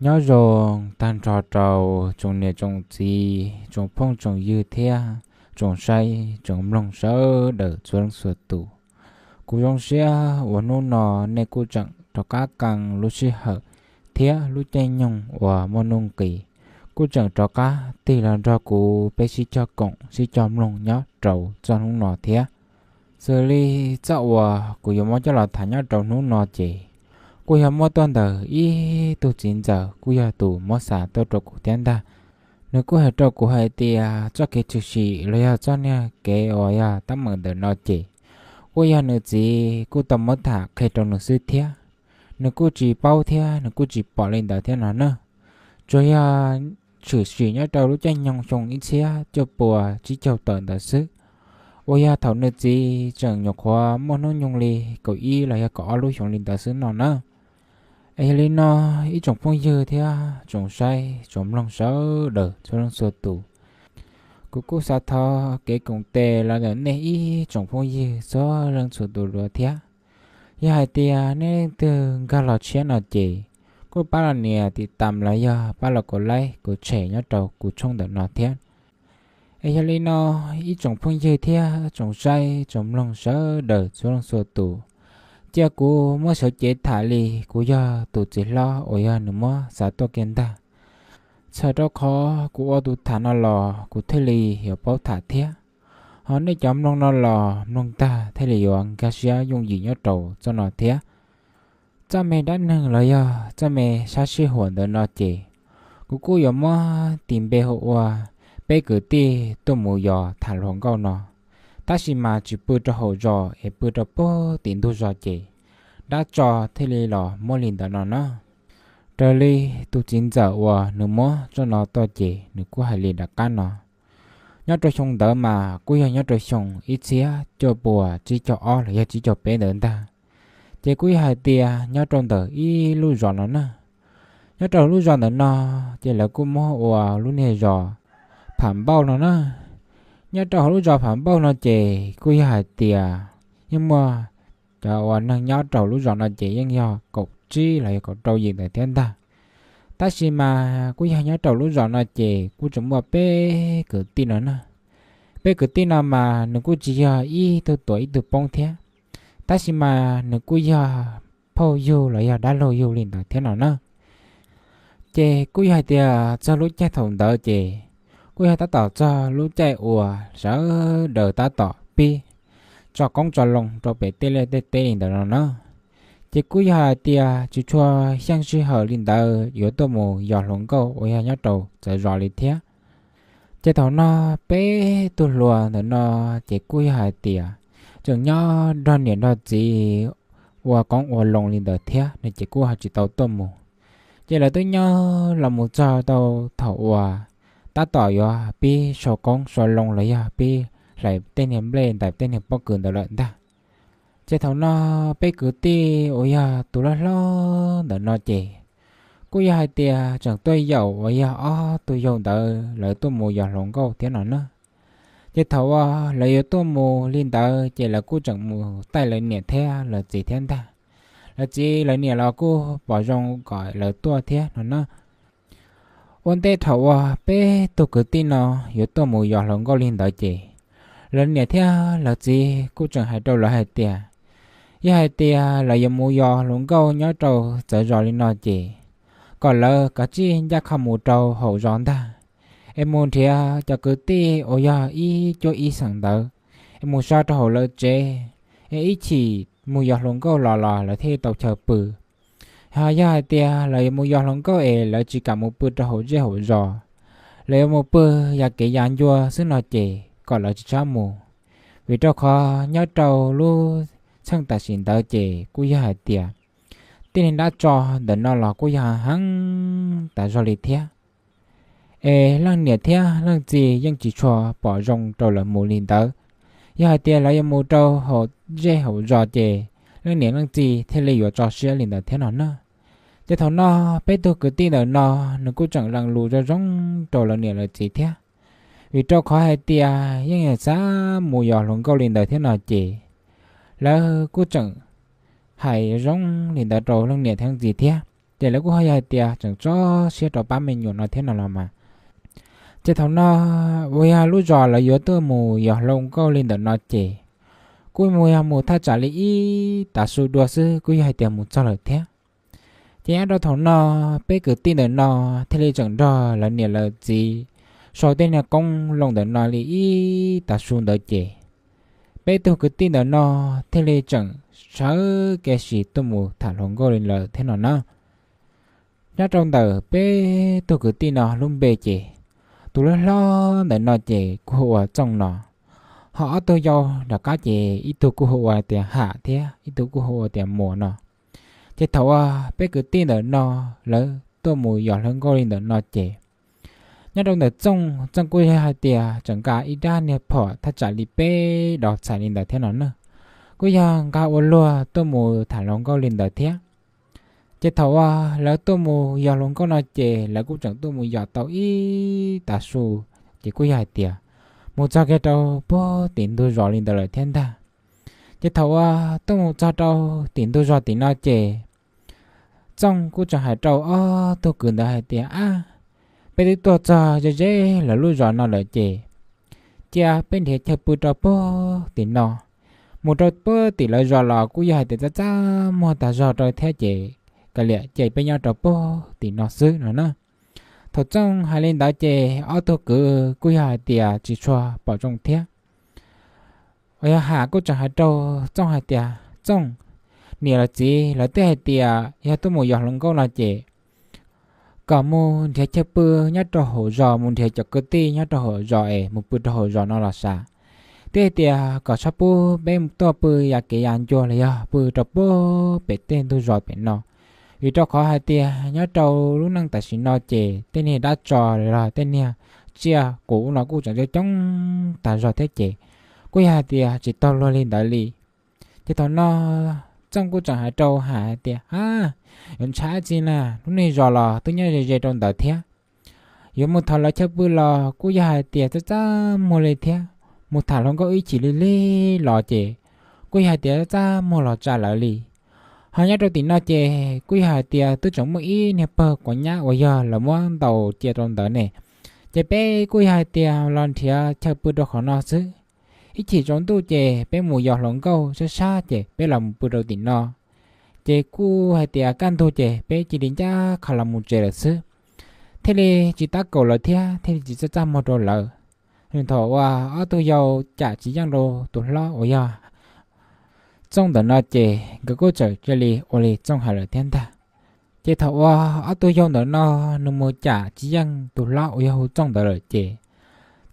nhớ rồi tan trò trầu trồng nè trồng gì trồng phong trồng dư thea trồng say trồng lông sớ đỡ xuống sửa tủ cú trồng xe của nô nọ nè cú chẳng cho cá càng lúc xí hở thea lúc chạy nhung và môn nông kỳ cú chẳng cho cá thì là cho cú bé xí cho cộng xí cho lông nhớ trầu cho nô nọ thea xử lý dạo và cú dùng món cho là thả nhớ trầu nô nọ chỉ cú hiểu mỗi tuần đời ý tu 9 giờ cú hiểu tu mỗi sáng tôi trò cụ tiền ta nếu cú hiểu trò cụ hay thì cho cái chữ sĩ lấy ra cho nha cái ỏi tấm mừng đời nó chỉ cú hiểu nữa gì cú tầm mất thả khi trong nó sư thiết nếu cú chỉ bao thiết nếu cú chỉ bỏ lên đời thế nào nữa rồi chữ sĩ nhớ trâu lúc tranh nhong trong ít xe cho bùa chỉ cho tận đời sức ôi thầu nữa gì chẳng nhọc hoa món nó nhung li cậu y là có lúc trong lên đời sức nó nữa ấy lên nó ít trồng phong dư thế trồng say trồng lòng sớ đỡ cho lòng sơ tủ cú sa thọ cái công tệ là cái này ít trồng phong dư số lòng sơ tủ rồi thế giờ hai tia nên từ gà lọt chén nó chỉ cú ba là nè thì tầm là giờ ba là cổ lấy cổ trẻ nhớ trâu cổ trông đỡ nó thế ấy lên nó ít trồng phong dư thế trồng say trồng lòng sớ đỡ cho lòng sơ tủ cha cú mới sợ chết thả lì cú giờ tụt chỉ lo ôi nữa mà sao tôi kiến ta sợ đó khó cú ở tụt thả nó lò cú thấy lì hiểu bao thả thế họ nói chấm nông nó lò nông ta thấy lì yoang cá xía dùng gì nhớ trầu cho nó thế cha mẹ đã nâng lời cha mẹ sát sĩ hồn đỡ nó chỉ cú giờ mà tìm bê hộ bê cử ti tôi mua giò thả lòng câu nó ta chỉ mà chỉ bự cho hậu trò để bự cho bố tiền thu trò chỉ đã trò thế li lò mua liền đó nó trời li tu 9 giờ và nửa mua cho nó to chỉ nửa cú hay liền đặt cá nó nhớ cho xong đỡ mà cú nhớ cho xong ít xía cho bùa chỉ cho o là chỉ cho bé đỡ ta chỉ cú hay tia nhớ trong đỡ ít lu giòn nó nè nhớ trong lu giòn nó chỉ là cú mua và lu nè giò phản bao nó nè nhớ trò lúc giờ phạm bao nó chè quy hại tiề nhưng mà trò năng nhớ trò lúc giờ nó chè nhưng do cột chi lại cột trâu gì tại thiên ta chỉ mà quy hại nhớ trò lúc giờ nó chè quy chúng mà bé cử tin nó nè bé cử tin nào mà nó quy chỉ y từ tuổi từ bông thế ta chỉ mà nó quy phô yêu lại đã lâu yêu liền tại thế nào nè chè quy hại tiề cho lúc chạy thòng đỡ chè cú hay ta tỏ cho lũ chạy ùa sợ đời ta tỏ pi cho con cho lồng cho bé tê lê tê tê đó nó chỉ cú hay tia chỉ cho sang suy hở linh đời yếu tố mù giọt lồng câu ôi hay nhớ trầu sẽ rõ lý thế chỉ thầu nó bé tu lùa nữa nó chỉ cú hay tia chừng nhớ đơn niệm đó chỉ ùa con ùa lồng linh đời thế nên chỉ cú hay chỉ tàu tôm mù chỉ là tôi nhớ là một giờ tàu thầu ùa ta tỏ yo pi số con số lông lấy pi lại tên hiểm lên tại tên hiểm bao cường đợt lợn ta chế thầu nó pe cứ ti ôi tụ lo đợt nó chè cô hai tia chẳng tôi giàu ôi tôi giàu đợt lợi tôi mua giàu lông câu thế nào nữa chế thầu lợi tôi mua liên đợt chỉ là cô chẳng mua tay lợi nhẹ thế là gì thế ta là chỉ lợi nhẹ là cô bỏ rong gọi lợi tua thế nó ôn tê thầu bé tôi cứ tin nó yếu tôi mua giò lòng có liên đợi chị lần này theo là gì cô chẳng hay đâu là hay tiền với hay tiền là dùng mua giò lòng câu nhớ trâu trở rồi lên nó chị còn là cả chi ra không mua trâu hậu rón ta em muốn thì cho cứ ti ôi ý cho ý sẵn đỡ em mua sao cho hậu lỡ chế em ý chỉ mua giò lòng câu lò là thế tàu chờ bự hai tia lấy một giọt lòng có là chỉ cả một bữa cho hậu dễ hậu giò lấy một bữa và cái dàn vua xứ nó chỉ còn là chỉ cho mù vì cho khó nhớ trâu lu sang ta xin tờ chỉ cú hai tia tin đã cho để nó là cú hắn ta do lý thế lăng nhiệt thế lăng gì nhưng chỉ cho bỏ rong trâu là mù liền tờ hai tia lấy một trâu hậu dễ hậu giò chỉ lăng nhiệt lăng gì thế lấy cho xe liền tờ thế nào nữa cho thằng nó bé tôi cứ tin ở nó cũng chẳng lằng lù cho giống trò là nè là chỉ thế vì cho khó hay tia nhưng mà giá mùa gió luôn câu liền đời thế nào chỉ là cũng chẳng hay giống liền đời trò lằng nè thằng gì thế để lấy của hai tia chẳng cho xe đó ba mình nhổn nó thế nào mà chế thằng nó bây giờ lúc giờ là yếu tơ mù yếu lông câu lên được nó chế cúi mùi mù tha trả lý ta su đua sư cúi hai tia một cho lời thế chế đó thằng nó bé cứ tin được nó thế li chẳng đó là nhiều là gì sau tên là công lông được nó lý ta su đỡ chế bé tôi cứ tin được nó thế li chẳng sợ cái gì tôi mù thả lông câu lên là thế nào nó nhá trong tờ bé tôi cứ tin nó luôn bê chế tôi lo để nó chế của trong nó họ tôi do là cá chế ít tôi của tiền hạ thế ít tôi của tiền mùa nó chế thầu bé cứ tin ở nó lỡ tôi mùi giọt hơn coi lên nó chế nhá trong tờ trong trong quê hai tiền chẳng cả ít đa nè phỏ thắt trả li bé đọt xài lên đó thế nó nữa cô giang cả ô lúa tôi mùi thả lông coi lên đó thế chế thầu lỡ tôi mù giờ luôn có nói chế lỡ cũng chẳng tôi mù giờ tàu ý ta su chỉ có hai tiền một cho cái đầu bố tiền tôi rõ lên đời thiên ta chế thầu tôi một cho đầu tiền tôi rõ tiền nói chế trong cũng chẳng hai đầu tôi cứ đã hai tiền bây giờ tôi cho dễ là lui rõ nó lời chế cha bên thế chơi bự đầu bố tiền nó một đầu bố tiền lời rõ là cũng hai tiền cha mua ta rõ rồi thế chế cái lẽ chạy bên nhau trò bố thì nó xứ nữa thật trong hai lên đá chạy ở tôi cứ quy hai tiệt chỉ cho bảo trong thế ôi hạ cũng chẳng hai trâu trong hai tiệt trong nhiều là gì là thế hai tiệt ya tôi muốn dọn lông câu là chạy cả môn thì chơi bơ nhát trò hổ giò môn thì cho cơ ti nhát trò hổ giò một bữa trò hổ giò nó là sao thế tiệt cả sắp bơ bên to bơ ya cái ăn cho là ya bơ trò bơ bể tên tôi giò bể nó vì cho khó hai tia nhớ trâu lúc năng tại xin nó chè tên này đã trò rồi tên này chia cũ nó cũng chẳng cho chống tại rồi thế chè quý hai tia chỉ to lo lên đại lý thì thằng nó trong cũng chẳng hai trâu hai tia những trái gì nè lúc này rồi là tôi nhớ về trong đời thế nếu một thằng là chấp bự là quý hai tia chắc chắn mua lên thế một thằng không có ý chỉ lên lò chè quý hai tia chắc mua lò trả lại li hai nhát đầu tiên nó chè quý hai tia tôi chẳng muốn ý nè bờ của nhá bây giờ là muốn đầu chè trong đó nè chè bé quý hai tia lon thìa chơi bự đồ khó nó chứ ít chỉ trong tôi chè bé mù giọt lồng câu xa xa chè bé làm bự đầu tiên nó chè quý hai tia can thôi chè bé chỉ đến cha khả làm một chè là chứ thế thì chỉ ta cầu là thế thì chỉ cho cha một đồ lợ nên thọ ở tôi giàu chả chỉ giang đồ tôi lo bây giờ trong đó nó chè cái cô trời chơi li ô li trong hai lời thiên ta chè thầu ở tôi dùng đó nó mua trả chỉ rằng tôi lo ô yêu trong đó lời chè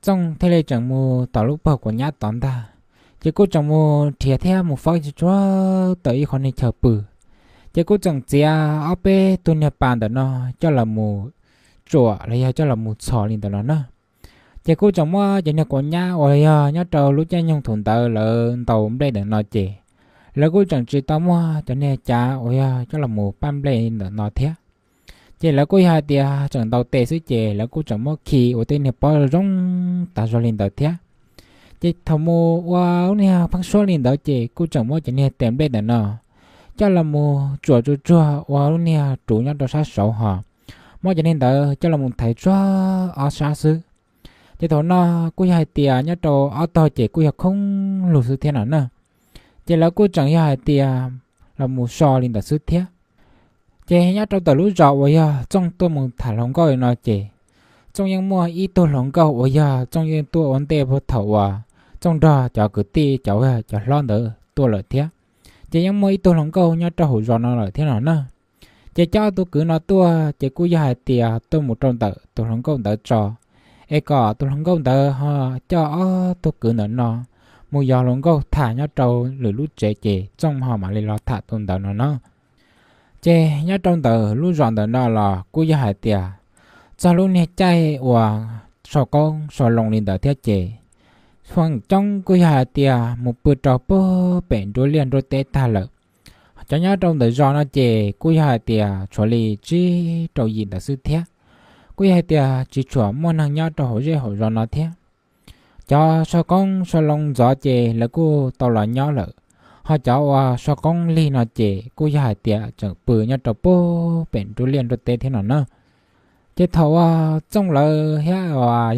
trong thế này chẳng mua tàu lúc bờ của nhát tóm ta chè cô chẳng mua thiệt theo một phơi cho tới con này chờ bự chè cô chẳng chè ở bên tôi nhập bàn đó nó cho là mua chùa lấy cho là mua sò lên đó nó chè cô chẳng mua chè này của nhá ôi nhá trâu lúc chơi nhung thùng tàu là tàu đây để nó chè là cô chẳng chỉ tao mua cho nên cha ôi cho là một băm lên để nó thế chỉ là cô hai tia chẳng tàu tệ xí chè là cô chẳng mua khi ở tên này bao rong ta cho lên đó thế chỉ thầu mua wow nè phăng số lên đó chè cô chẳng mua cho nên tiền bên để nó cho là một chùa wow nè chủ nhân đó sát sầu hả mua cho nên đó cho là một thầy cho ở xa xứ chỉ thầu nó cô hai tia nhá trâu ở to chè cô không lùi sự thế nào nữa chỉ là cô chẳng hai tia là một sò lên đặt sức thế chỉ nhát trong tờ lúa rau vậy trong tôi muốn thả lông câu nói chỉ trong những mua ít tôi lông câu vậy trong những tôi ổn định vô thầu trong đó cho cứ ti cháu cho lo nữa tôi lợi thế chỉ những mua ít tôi lông câu nhát trong hồ rau nó lợi thế nào nữa chỉ cho tôi cứ nói tôi chỉ cô hai tia tôi một trong tờ tôi lông câu tờ trò có tôi lông câu tờ cho tôi cứ nói nó một giờ lông câu thả nhát trâu lưỡi lút chế trong họ mà lấy lo thả tôn tờ nó chế nhát trong tờ lút dọn tờ nó là cô gia hải tiệt cho lúc này chạy và sò con sò lồng lên tờ thiết chế khoảng trong cô gia hải tiệt một bữa trò bơ bẹn đôi liền đôi tê ta lợ cho nhát trong tờ dọn nó chế cô gia hải tiệt cho lì chỉ trâu gì tờ sư thiết cô gia hải tiệt chỉ cho món hàng nhát trâu hổ dê hổ dọn nó thiết cho sao con sao lông gió chè là cô tao là nhỏ lợ họ cháu so con ly nó chế cô giải tiệt chẳng bự nhau trâu bố bền tu liên đôi tê thế nào nữa chế thầu trong lơ hé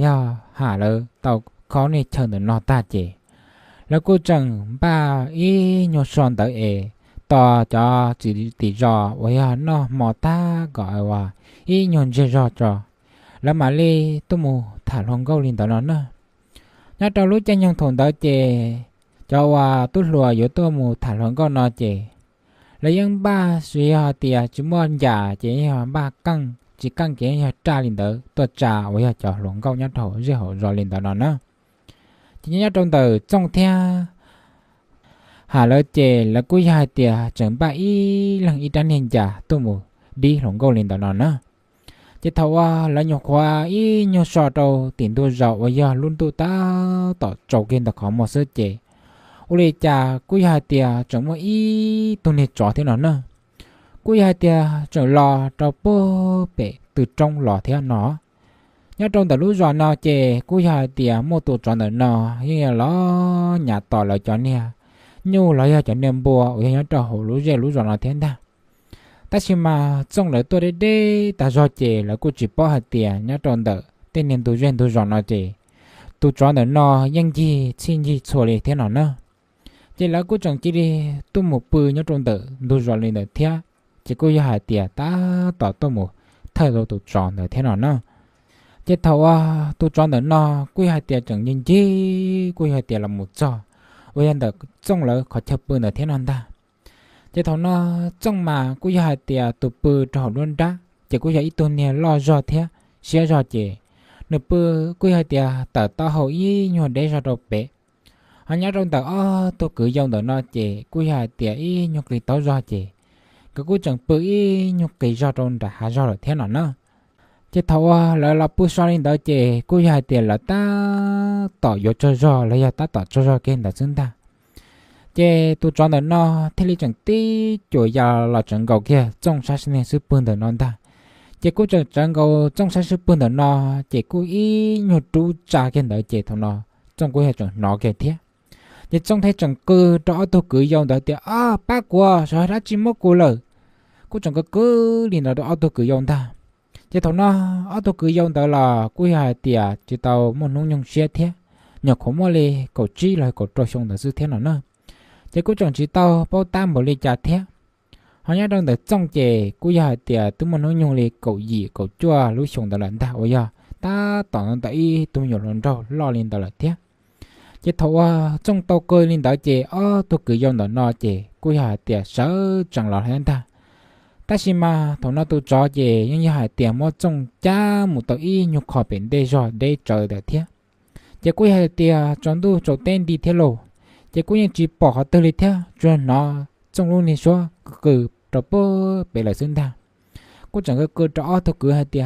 ya hà lơ tàu khó này chờ được nó ta chếแล้วกูจังบ้าอีโยชอนเตอเอต่อจอจีติจอว่าอย่าเนาะหมอตาก็ว่าอีโยนเจจอจอแล้วมาเลยตุ้มูถ่านลงเกาลินตอนนั้นเนาะน่าจะรู้จังยังถงเตอเจจอว่าตุ้หลัวอยู่ตัวมูถ่านลงเกานอเจแล้วยังบ้าสุยาเตียจิมอนยาเจยาบ้ากังจีกังเจยาจ้าลินเตอตัวจ้าว่าอย่าจอลงเกายัดโถเจ้าจอลินตอนนั้นเนาะchỉ nhớ trong tờ trong theo hà lỡ chè là cuối hai tia chẳng ba y lần y đánh hiện giả tôi mù đi lồng câu lên tờ nó nữa chỉ thầu là nhọc qua y nhọc sọ đầu tiền tôi giàu và giờ luôn tôi ta tỏ trâu kiên tờ khó một sơ chè ô lê cha cuối hai tia chẳng mà y tôi nên trò thế nó nữa cuối hai tia chẳng lò trâu bơ bể từ trong lò theo nó nhớ trong tờ lúa giò nó chè cú hai tia mua tổ tròn tờ nó như là nhà tỏ lại cho nè nhu lại cho nem bùa ở nhớ trong hồ lúa dê lúa giò nó thế ta ta chỉ mà trong lại tôi đây ta giò chè là cú chỉ bỏ hai tia nhớ trong tờ tên nên tôi duyên tôi giò nó chè tôi tròn tờ nó yang gì xin gì xua lì thế nào nữa chỉ là cú chẳng chỉ đi tôi một bự nhớ trong tờ tôi giò lên tờ thế chỉ cú hai tia ta tỏ tôi một thay đổi tôi tròn tờ thế nào nữa chế thầu tôi chọn được nó quy hai tiền chẳng nhìn chi quy hai tiền là một trò với anh được trong lỡ khó chấp bự ở thế nào ta chế thầu nó trong mà quy hai tiền tụ bự trò luôn đã chỉ quy hai ít tuần này lo do thế xé do chị nửa bự quy hai tiền tờ tao hậu ý nhỏ để ra đồ bé anh nhớ trong tờ tôi cứ dùng được nó chị quy hai tiền ý nhục lì tao do chị cái quy chẳng bự ý nhục kỳ do trong đã hạ do được thế nào nữa chế thầu là bút sao lên đó chế cô hai tiền là ta tỏ vô cho rõ là ta tỏ cho rõ cái đó xứng ta chế tôi chọn được nó thế li chẳng tí chỗ giờ là chẳng cầu kia trong sát sinh sư bươn được non ta chế cô chẳng cầu trong sát sư bươn được nó chế cô ý nhột chú trả cái đó chế thầu nó trong cô hay chẳng nó cái thế chế trong thế chẳng cơ đó tôi cứ dùng đó tiền bác của sao đã chỉ mất cô lời cô chẳng có cứ liền đó tôi cứ dùng ta chỉ thằng nó ở tôi cứ dùng đó là cuối hai tia chỉ tàu một nông nhung xe thế nhọc khổ mua lì cổ chi là cổ trôi xuống đó sư thế nào nữa chỉ cuối chọn chỉ tàu bao tam một lì trà thế họ nhớ đang được trong chè cuối hai tia tôi một nông nhung lì cổ gì cổ chua lúa xuống đó là ta ôi giờ ta tỏng tại tôi nhiều lần đâu lo lên đó là thế chỉ thầu trong tàu cười lên đó chè tôi cứ dùng đó nó chè cuối hai tia sợ chẳng lo hết ta ta chỉ mà thằng nó tôi cho về nhưng như hai tiền mua trong cha một tờ y nhục khỏi biển đây rồi đây trời được thế chỉ cuối hai tiền chọn tôi cho tên đi theo lộ chỉ cuối chỉ bỏ họ từ đi theo cho nó trong luôn này số cứ cho bơ bị lại xứng ta cô chẳng có cơ cho tôi cứ hai tiền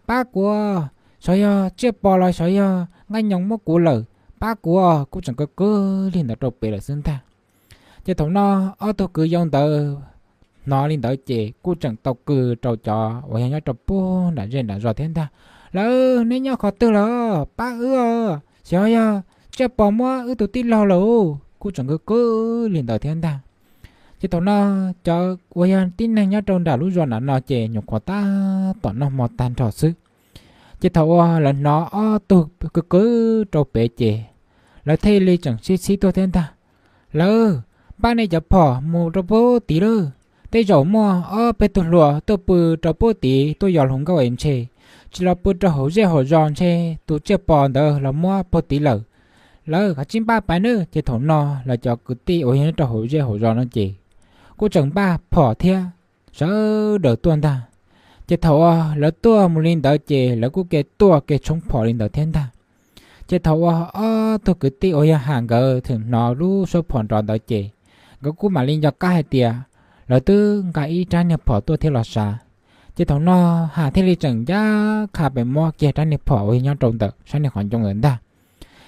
bác của sao ya chết bỏ lại sao ya ngay nhông mất của lời bác của cô chẳng có cơ liền đã cho bị lại xứng ta chỉ thằng nó tôi cứ dùng tờ nó lên tới chị cô chẳng tàu cừ trâu trò và nhớ trâu bố đã dên đã rõ thiên ta lỡ nếu nhau khó tư lỡ bác sao ya chết bỏ mua tụi tin lo lỡ cô chẳng cứ lên tới thiên ta chỉ tao nó cho quay tin này nhớ trong đã lúc rồi nó chị nhục khó ta tao nó mò tan trò sức chỉ tao là nó tụi cứ trâu bể chị lỡ thay li chẳng xí tôi thiên ta lỡ ba này chập bỏ một trâu bố tí lỡ thế rồi mua bé tôi lùa tôi bự cho bố tí tôi giờ không có em chơi chỉ là bự cho hậu dễ hậu giòn chơi tôi chơi bò đó là mua bố tí lợ cả chín ba bài nữa chỉ thằng nó là cho cứ tí ở hiện cho hậu dễ hậu giòn nó chị cô chẳng ba bỏ theo sợ đỡ tuần ta chỉ thầu là tua một linh đỡ chị là cô cái tua cái chống bỏ linh đỡ thiên ta chỉ thầu tôi cứ tí ở hàng gờ thường nó lu số phòn tròn đỡ chị cái cô mà linh cho cả hai tiền lỡ tư cái trái nhập bỏ tôi theo lọt xa chỉ thằng nó hạ thế li chẳng giá khá bề mua kia trái nhập bỏ với nhau trồng tờ sáng nhập hoàn trong người ta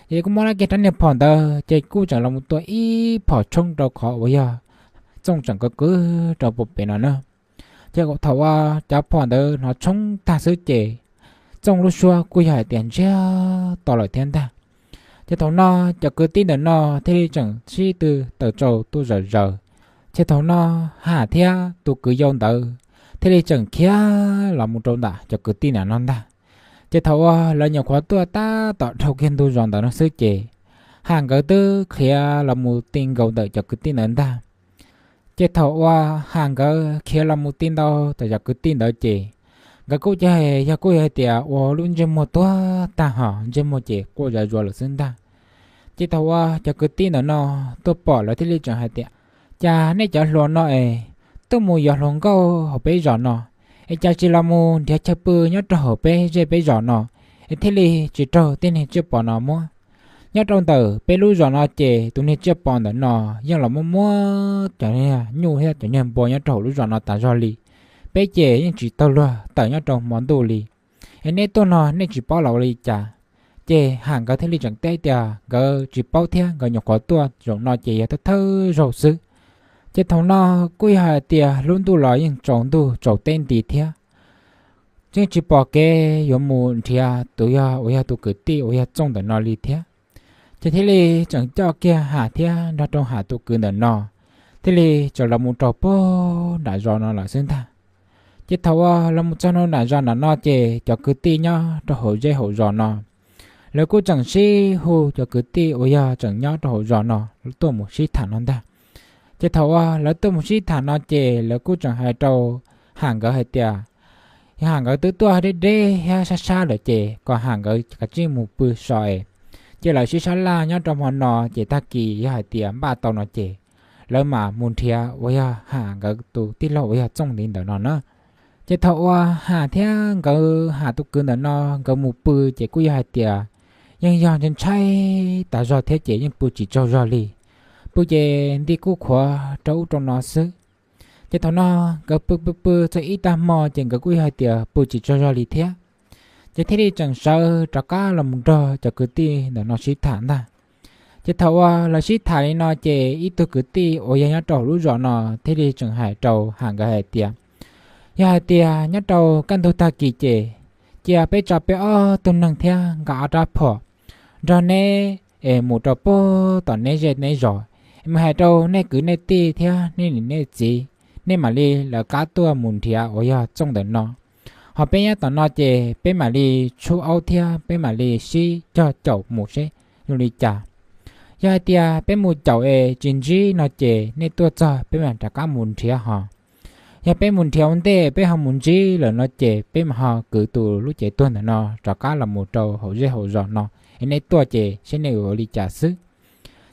thì cũng mua lại kia trái nhập bỏ tờ chỉ cú chẳng là một tuổi ít bỏ trông đâu khó với giờ trong chẳng có cứ trò bột bể nào nữa chỉ có thầu cháu bỏ tờ nó trông ta sứ chế trong lúc xưa cú hải tiền chưa to lợi thiên ta chế thầu nó cho cứ tin được nó thế chẳng chi từ tờ trâu tu giờ giờ chế thầu nó hạ thia tu cứ dọn tờ thế thì chẳng kia là một trâu đã cho cứ tin là non ta chế thầu là nhiều khóa tua ta tọt thâu kiên tu dọn tờ nó sức chế hàng cái tư kia là một tin gầu tờ cho cứ tin ấn ta chế thầu hàng cái kia là một tin đâu tờ cho cứ tin đó chế cái cô chơi ya cô hay tiệt luôn chơi một tua ta hả chơi một chế cô giờ rồi là sinh ta chỉ thầu cho cứ tin nó tôi bỏ lại thì lấy chẳng hay tiệt cha này cho luôn nó tôi mua giờ luôn câu học bé rõ nó cha chỉ là mua để chơi bự nhớ cho học bé chơi bé rõ nó thế li chỉ cho tên này chưa bỏ nó mua nhớ trong tờ bé lú rõ nó chè tụi này chưa bỏ nó nhưng là mua cho nên nhu hết cho nên bỏ nhớ trâu lú rõ nó ta rõ li bé chè nhưng chỉ tao luôn tao nhớ trong món đồ li nên tôi nó nên chỉ bỏ lại li cha chè hàng cái thế li chẳng tệ tiệt cái chỉ bao theo cái nhỏ có tua rồi nó chè thơ thơ rồi sự chè thằng nó quy hà tiệt luôn tu lại nhưng trồng tu trồng tên tì theo chứ chỉ bỏ cái giống mù thia tụi ôi tụi cứ tì ôi trong đời nó li theo chè thế li chẳng cho kia hà theo nó trong hà tụi cứ đời nó thế li cho là một trò po đã rồi nó là sinh ta chỉ thầu là một trong nó ra là nó chè cho cứ ti nhá cho hậu dây hậu giò nóแล้วกูจังซีหูจะกึตีโอยาจังยอดหัวจอนอแล้วตัวมุชีฐานนั่นได้จะถว่าแล้วตัวมุชีฐานนอเจแล้วกูจังให้โตห่างก็ให้เตียห่างก็ตัวเด้ๆฮะช้าๆเลยเจก็ห่างก็กะจิ้มหมูปื้อซอยเจแล้วชิชาลายอดจอมหอนอเจตะกี้ยาให้เตียบ้าตอนอเจแล้วมามุนเทียโอยาห่างก็ตัวที่เราโอยาจ้องดินเดี๋ยวนอนเนาะจะถว่าหาเทียก็หาตุกเกินเดี๋ยวนอก็หมูปื้อเจกูยาให้เตียยังยอนจนใช่แต่รอเทเจยังปูจีเจ้ารอลีปูเจดีกู้ขวาเจ้าตรงนอซึจะทอนอก็ปืจะอีตามมอเจงก็กุ้ยให้เตียปูจีเจ้ารอลีเทียจะเทดีจังเซอจะก้าลำรอจะกึตีเดี๋ยวนอชิฐานได้จะทว่าเราชิฐานนอเจอีตัวกึตีโอยยังเจ้ารู้รอนอเทดีจังหายเจ้าห่างก็ให้เตียยาเตียยัดเจ้ากันทุตากีเจเจียไปจับไปตัวนังเทียกาดาพอrồi nè một trò po tao nè dệt nè rồi mà hai trâu nè cứ nè tì theo nè gì nè mà li là cá tua mùn thìa ôi ya trong đời nó họ bé nhá tao nó chè bé mà li chu âu theo bé mà li xí cho chậu một xe rồi đi chả ya tia bé một chậu chín gì nó chè nè tua cho bé mà trả cá mùn thìa họ ya bé mùn thìa ông tê bé họ mùn gì là nó chè bé mà họ cứ tụ lúc chè tuần là nó trả cá là một trâu hậu dễ hậu giòn nó nên tua chè sẽ nêu ở đi trả sức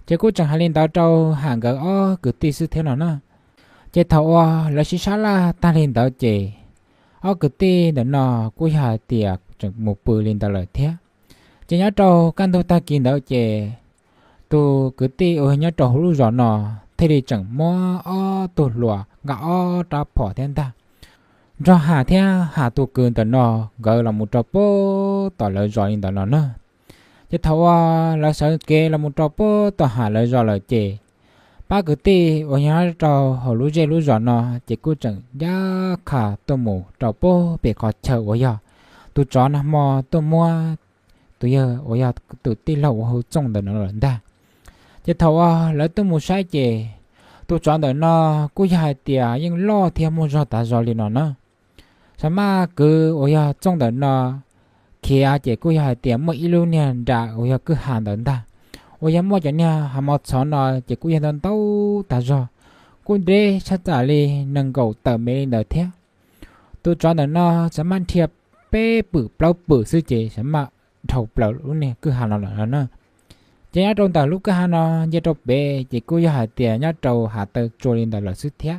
chè cô chẳng hay lên tao trâu hàng gỡ cứ ti sư thế nào nữa chè thầu là chỉ sao là ta lên tao chè cứ ti để nó cô hà tiệc chẳng một bữa lên tao lời thế chè nhớ trâu căn tôi ta kín tao chè tu cứ ti ở nhớ trâu lúc rõ nó thế thì chẳng mua tu lùa gạo ta bỏ thiên ta do hà thế hà tu cơn tao nó gỡ là một trâu po tao lời rõ lên tao nó nữa chứ thầu là sợ kê là một trò po tao hà lời rõ lời chè ba cứ ti ở nhà trò họ lú dê lú rõ nó chỉ cứ chẳng giá khả tôi mù trò po bị khó chờ ở nhà tôi chó nó mò tôi mua tôi giờ ở nhà tôi ti lâu hồ trong đời nó lớn ta chứ thầu là tôi mua sai chè tôi chọn đời nó cứ dài tiệt nhưng lo theo mua rõ ta rõ liền nó sao mà cứ ở nhà trong đời nó kia chỉ cô hay tiệm một ít luôn nha đã ôi cứ hàng đến ta ôi mua cho nha hàng một số nó chỉ cô hay đến tàu ta rồi cô đê sát trả li nâng cầu tờ mê nở theo tôi cho nó sẽ mang thiệp bê bự bao bự sư chế sẽ mà thầu bao luôn nè cứ hàng nó nữa chỉ nhớ trong tờ lúc cứ hàng nó nhớ trong bê chỉ cô hay tiệm nhớ trâu hạ tờ trôi lên tờ là sư theo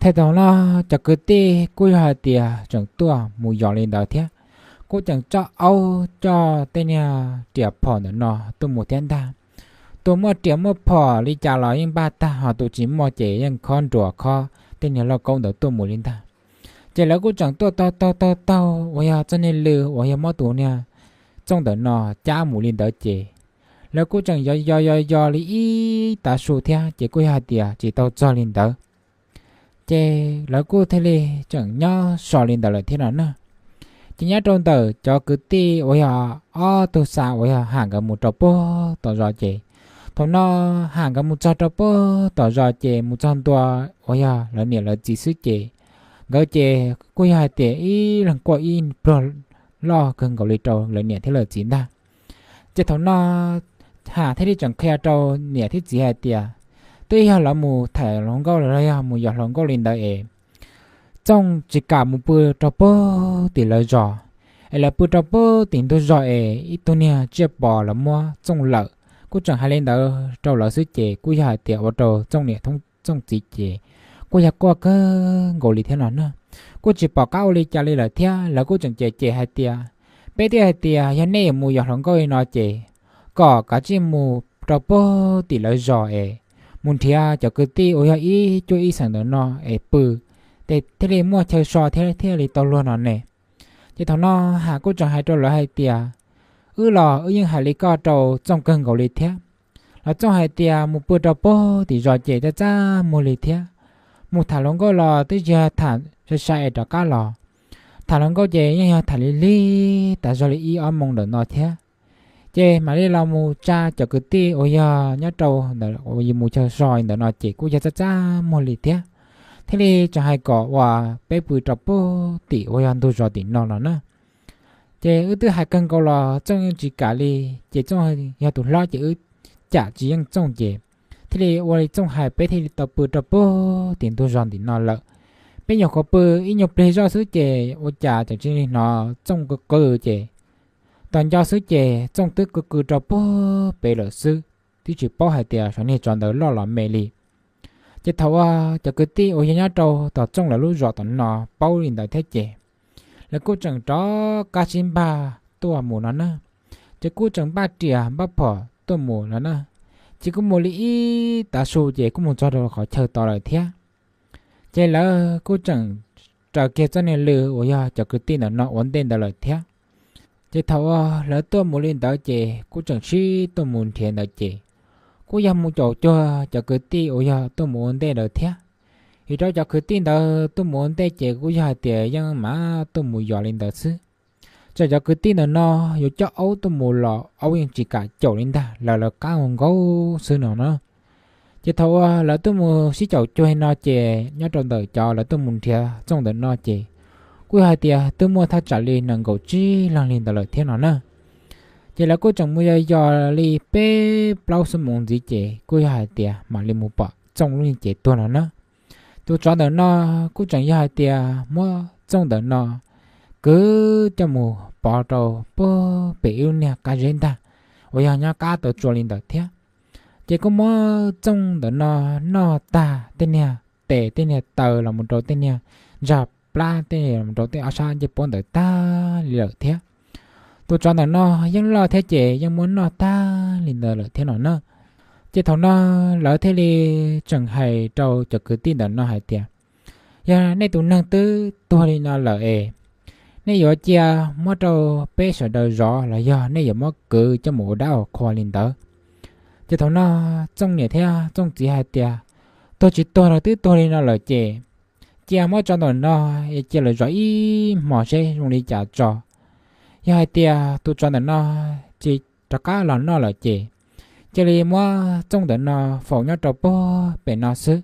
thế đó nó cho cứ tê cô hay tiệm chẳng tua mùi giò lên tờ theo cô chẳng cho âu cho tên nhà trẻ phò nữa nó tôi một thiên ta tôi mua trẻ mua phò đi trả lại những ba ta họ tôi chỉ mua trẻ những con rùa kho tên nhà lo công đỡ tôi một lên ta trẻ là cô chẳng tôi tao ôi cho nên lừa ôi mua tủ nha trong đỡ nó cha một lên đỡ trẻ là cô chẳng do lý ta số theo trẻ cô hai tiệt chỉ tao cho lên đỡ trẻ là cô thế này chẳng nhớ sò lên đỡ là thế nào nữa chỉ nhớ trong tờ cho cứ ti ôi à tôi sao ôi hàng cái một trò bơ tỏ rõ chị thằng nó hàng cái một trò bơ tỏ rõ chị một trăm tua ôi là nhiều là chỉ sức chị gỡ chị quay hai tiền ý lần qua in pro lo cần gọi trâu là nhiều thế là chín ta chị thằng nó hà thế đi chẳng khe trâu nhiều thế chỉ hai tiền tuy là mù thẻ lòng câu là đây mù giọt lòng câu lên đây trong chỉ cả một bữa trò bơ thì là giò là bữa trò bơ tiền tôi giò ít tôi nè chia bò là mua trong lợ cô chẳng hay lên đó trâu lợ sứ chè cô già tiệt vào trâu trong nè thông trong chỉ chè cô già qua cái ngồi lì thế nào nữa cô chỉ bỏ cao lì cha lì là thế là cô chẳng chè chè hai tiệt bé tiệt hai tiệt hiện nay mù giọt lòng câu nó chè có cả chỉ mù trò bơ thì là giò muốn thia cho cứ ti ôi ý cho ý sản đó nó bự để thế này mua chơi sò thế này tao luôn nó nè chỉ thằng nó hạ cô chẳng hay trâu là hay tiệt lò nhưng hải lý co trâu trong cơn gầu lý thế là trong hai tiệt một bữa trâu bò thì rồi chế ra ra một lý thế một thằng lớn có lò tới giờ thằng sẽ sai cho cá lò thằng lớn có chế nhưng thằng lý tại do lý ở mong đợi nó thế chế mà lý là một cha cho cứ ti ôi giờ nhớ trâu ôi một chơi soi đợi nó chế cũng ra ra một lý thế thế thì cho hai cọ và bé bự trâu bò thì ôi ăn tôi rồi thì nó nữa chế ư tư hai cân câu là trong chỉ cả li chế trong nhà tụi lo chế ư chả chỉ ăn trong chế thế thì ôi trong hai bé thì tập bự tập bơ tiền tôi dọn thì nó lợ bé nhỏ có bự ít nhục để do sứ chế ôi chả chẳng chỉ nó trong cái cơ chế toàn do sứ chế trong tức cái tập bơ bé lợ sứ thì chỉ bao hai tiền cho nên chọn đỡ lo mê li chế thầu cho cái tí ôi nhà trâu tao trong là lúc dọn tận nó bao liền đợi thế chế là cô chẳng cho cá chim ba tua mù nó nữa chứ cô chẳng ba trìa ba phở tua mù nó nữa chỉ có một lý ta số gì cũng muốn cho được khỏi chờ tao lại thế chứ là cô chẳng chờ kia cho nên lừa ôi ya cho cái tin là nó ổn định được lại thế chứ thầu lỡ tua mù lên đỡ chị cô chẳng suy tua mù thiền đỡ chị cô dám muốn cho cái tin ôi ya tua mù ổn định được thế thì đó cho cứ tin đó tôi muốn để chế của gia tiền nhưng mà tôi muốn dọn lên đó chứ cho cứ tin đó nó dù cho ấu tôi muốn lọ ấu nhưng chỉ cả chỗ lên ta là cá hồng gấu xưa nào nó chỉ thâu là tôi muốn xí chậu cho nó chế nhớ trong đời cho là tôi muốn thiệt trong đời nó chế của hai tiền tôi mua thắt trả lên nâng cầu chi lần lên đó là thế nào nữa chỉ là cô chồng mua giờ li bé bao số món gì chế của hai tiền mà lên một bọ trong luôn chế tôi nữa tôi cho đỡ nó cũng chẳng như hai tia mua trong đỡ nó cứ cho mù bỏ trâu bơ bị yêu nè cá rên ta ôi nhà cá tôi cho lên đỡ thế chỉ có mua trong đỡ nó ta tên nè tệ tên nè tờ là một trâu tên nè già pla tên nè là một trâu tên áo sa chỉ bốn đỡ ta lỡ thế tôi cho đỡ nó vẫn lo thế chế vẫn muốn nó ta liền đỡ lỡ thế nào nữa chỉ thằng nó lỡ thế li chẳng hay trâu cho cứ tin đàn nó hay tiệt giờ nay tụi năng tư tôi đi nó lỡ nay giờ chia mất trâu bé sợ đời rõ là do nay giờ mất cứ cho mũ đau khoa lên đó chỉ thằng nó trong nhà thế trong chỉ hay tiệt tôi chỉ tôi là tôi đi nó lỡ chè chia mất cho nó chia lỡ rõ ý mỏ xe dùng đi trả trò giờ hay tiệt tôi cho nó chỉ cho cá là nó lỡ chè chỉ là mua trong đợt nó phổ nhớ trâu bò bể nó xứ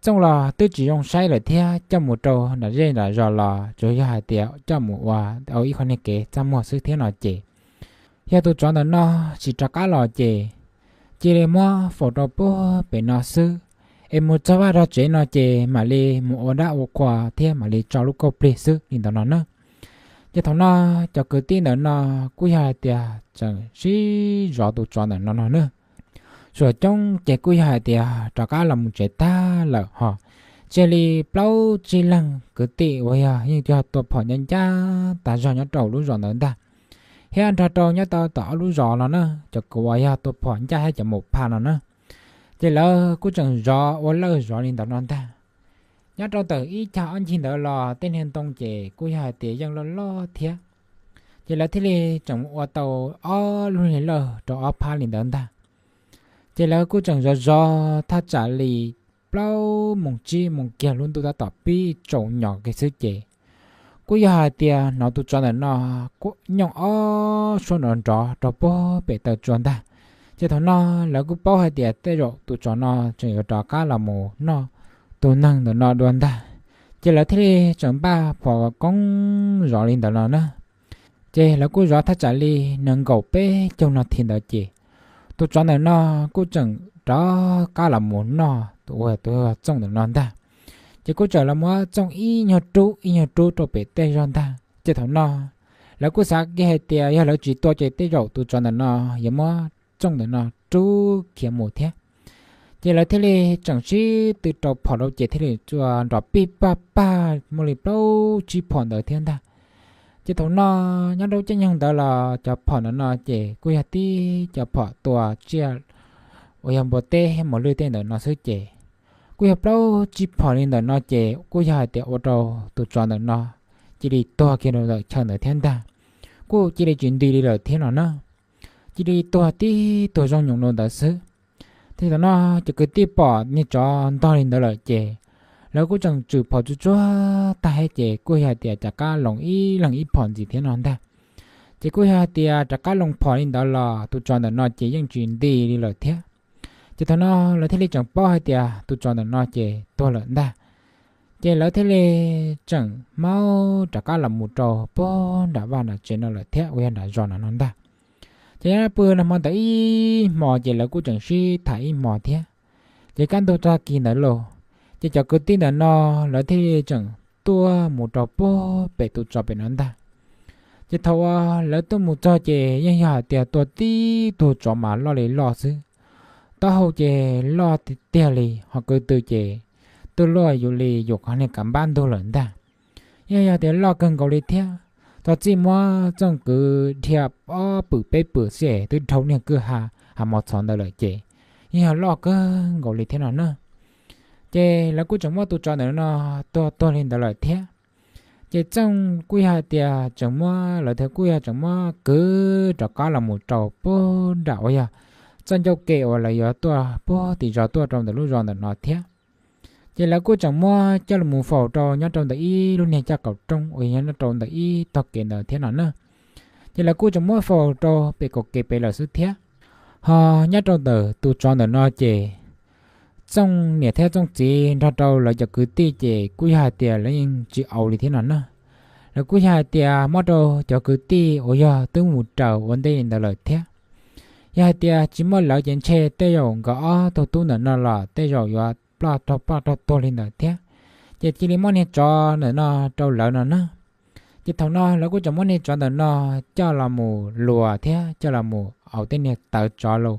trong lò tôi chỉ dùng sai là theo cho một trâu là dây là giò lò rồi hai tiệu cho một hòa ở ít khoản này kể cho một sức thế nào chị theo tôi chọn đợt nó chỉ cho cá lò chị chỉ là mua phổ trâu bò bể nó xứ em một cho vào đó chị nó chị mà li một đã ô qua theo mà li cho lúc câu plei xứ nhìn tao nó nữa cho thằng nó cho cứ tin nữa nó cúi hai tia chẳng xí rõ tụ cho nó nữa rồi trong trẻ cúi hai tia cho cá làm một trẻ ta là họ chỉ li bao chỉ lăng cứ tị vậy nhưng cho tụ họ nhân cha ta cho nhớ trâu lúc rõ nữa ta hiện ra trâu nhớ tao tỏ lúc rõ nó nữa cho cô vậy tụ họ nhân cha hay cho một pan nữa chỉ là cũng chẳng rõ ở lỡ rõ lên tao nó ta nhớ trâu tự ý cho anh xin đỡ lò tên hiện tông trẻ cúi hai tia dân lo thiệt chỉ là thế này trong ô tô luôn này lờ cho ở pha liền đến ta chỉ là cô chẳng do ta trả lì bao mong chi mong kia luôn tôi đã tập bi trộn nhỏ cái sự chế cú giờ tia nó tụ cho nó cú nhong số nó trò bó bể tờ chuẩn ta chỉ thằng nó là cú bao hai tia tê rồi tụ cho nó chỉ trò cá là mù nó tụ năng được nó đoan ta chỉ là thế chẳng ba phò con rõ lên đó nó nữa chỉ là cú rõ thắt trả li nâng cầu bé trong nó thiên đạo chỉ tụ cho nó cú chẳng đó cá là mù nó tụ trong được nó ta chỉ có chờ là mua trong y nhau trú cho bé tê rồi ta chỉ thằng nó là cú sáng cái hệ tiền hay là chỉ to chỉ tê rồi tụ cho nó giờ mua trong được nó trú kia mù thế chỉ là thế này chẳng chỉ từ đầu跑到这thế này cho rồi pi pa một lần đâu chỉ跑được thiên ta chỉ thằng nó nhớ đâu chứ nhung đó là cho跑nó chỉ cú hạt tí cho跑tua chia ôi em bố tê hay một lưỡi tên đó nó sẽ chỉ cú hạt đâu chỉ跑lên đó nó chỉ cú hạt thì ô tô tụ chọn được nó chỉ đi to kia rồi chờ được thiên ta cú chỉ đi chuyển đi rồi thiên nó chỉ đi to tí to trong nhung nó đã sứ thì nó chỉ cứ tiếp bỏ như cho to lên đó là chèแล้วก็จังจือพอจุ๊ตาให้เจกูอยากเดียจากการลงอีผ่อนสิเท่านั้นได้เจกูอยากเดียจากการลงผ่อนนี่ตลอดตุจอนแต่นอเจยังจีนดีเลยเท่าเจตอนนั้นเราเทเลจังป้อให้เดียตุจอนแต่นอเจตัวเลยได้เจแล้วเทเลจังเมาจากการลำมุดโจป้อนด่าว่าน่ะเจนั่นเลยเท่าเวียนด่าจอนนั้นได้เจนั้นปืนมันแต่อีหมอเจแล้วกูจังชีถ่ายหมอเท่าเจการตัวตากินนั่นโลchỉ cho cứ tin là nó là thế chẳng tua một trò bố bể tụ trò bể nón ta chỉ thâu là tôi một trò chè nhưng nhà tiệt tua tí tụ trò mà lo lấy lo xứ tao hậu chè lo tiệt lì hoặc cứ từ chè tôi loอยู่lì dục hắn này cảm ban tôi lớn ta nhưng nhà tiệt lo cần cầu lì theo tao chỉ mua trong cứ thiệp bự bể bự xẻ tôi thâu này cứ hà một sòn đời chè nhưng nhà lo cần cầu lì thế nào nữa chế là cú chẳng mua tụ cho nó to lên đó là thế chế trong cú hai tia chẳng mua là thế cú hai chẳng mua cứ cho cá là một trâu bố đạo ya chân châu kẹo là giờ tua bố thì giờ tua trong đó lúc rồi nó thế chế là cú chẳng mua cho là một phẩu trâu nhớ trong đó y luôn này cho cậu trong ôi nhớ trong đó y to kiện đó thế nào nữa chế là cú chẳng mua phẩu trâu bị cậu kẹo bị là sự thế họ nhớ trong đó tụ cho nó chế trong nhà theo trong chị ra đâu là cho cứ ti chị cúi hai tiền lấy chị ẩu thì thế nào nữa là cúi hai tiền mất đâu cho cứ ti ôi giờ tới một trầu vấn đề là lời thế hai tiền chỉ mất lợi chuyện chơi tê rồi gõ tôi tu nữa là tê rồi và ba to lên là thế chỉ đi món này cho nó trâu lợn nữa chỉ thằng nó là cũng chẳng món này cho nó cho là mù lùa thế cho là mù ẩu tên này tự cho luôn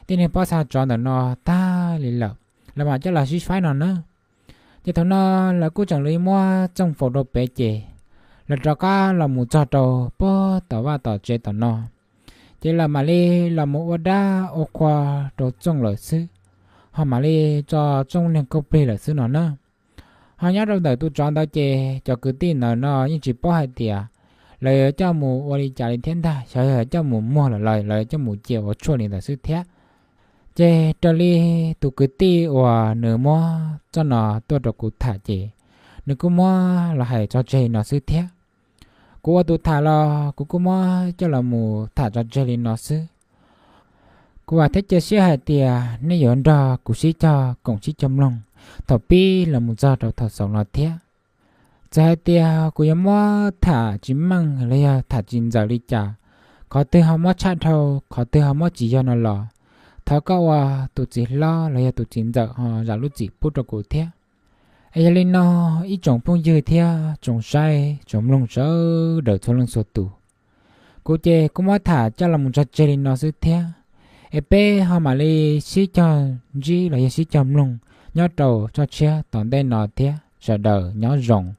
tên này bao sao cho nó ta lì lợn là mà cho là suy phái nào nữa thì thằng nó là cô chẳng lấy mua trong phòng đồ bé chè là cho cá là một trò trò bó tàu va tàu chè tàu nó chỉ là mà đi là một đá ô qua đồ trong lời sư họ mà đi cho trong nên câu bê lời sư nó nữa họ nhớ trong đời tôi chọn tàu chè cho cứ tin nó nhưng chỉ bó hai tiền lời cho mù ô đi trả lên thiên ta sợ cho mù mua là lời cho mù chè ở chỗ này là sư thế chế trở li tụ cứ ti và nửa mua cho nó tôi được cụ thả chế nửa cụ mua là hay cho chế nó sư thế cụ tụ thả là cụ mua cho là mù thả cho chế nó sư cụ thế chế sẽ hay tiề nếu dọn ra cụ sẽ cho cũng sẽ chăm lòng thọ pi là một giờ đầu thọ sống là thế chế tiề cụ mua thả chỉ măng lấy thả chín giờ đi trả có từ họ mua chát thâu có từ họ mua chỉ cho nó lò tháo cao tụi chị lo là tụi chị giờ họ giả lúc chị bút cho cụ thế ai lên nó ít trồng phong dư thế trồng sai trồng lông sớ đỡ cho lông sốt tủ cụ chè cũng mới thả cho là một trò chơi nó sẽ thế ai bé họ mà đi xí cho gì là xí cho lông nhớ đầu cho che toàn đây nó thế sợ đỡ nhớ rồng